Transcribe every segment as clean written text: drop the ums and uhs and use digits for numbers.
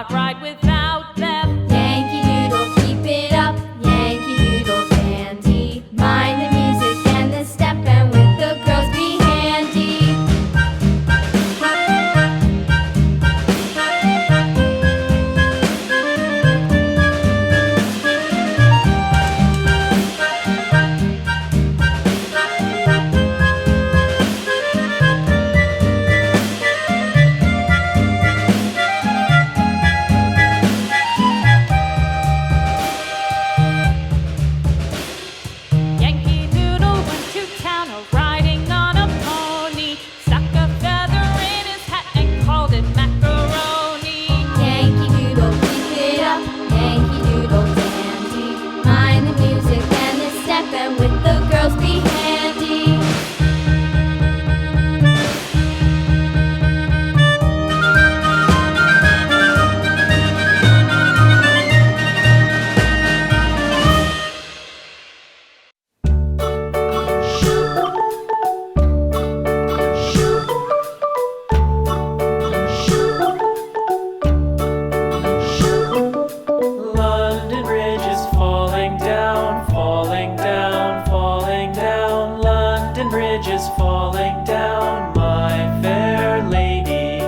cannot ride without them. Yankee Doodle, keep it up. Yankee Doodle dandy. Mind the music and the step, and with the girls be handy. Yankee Doodle went to town riding on a pony, stuck a feather in his hat and called it macaroni. Yankee Doodle, keep it up. Yankee Doodle dandy. Mind the music and the step, and with the girls be handy. London Bridge is falling down, falling down, falling down. London Bridge is falling down, my fair lady.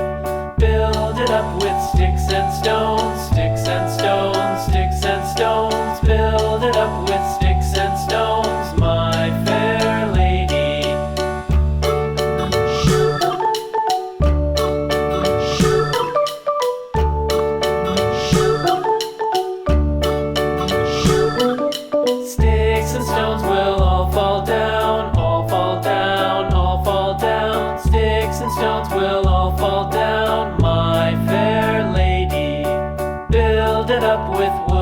Build it up with sticks and stones, sticks and stones, sticks and stones. Build it up with sticks and stones, my fair lady. Sticks and stones will all fall down, all fall down, all fall down. Sticks and stones will all fall down, my fair lady. Build it up with wood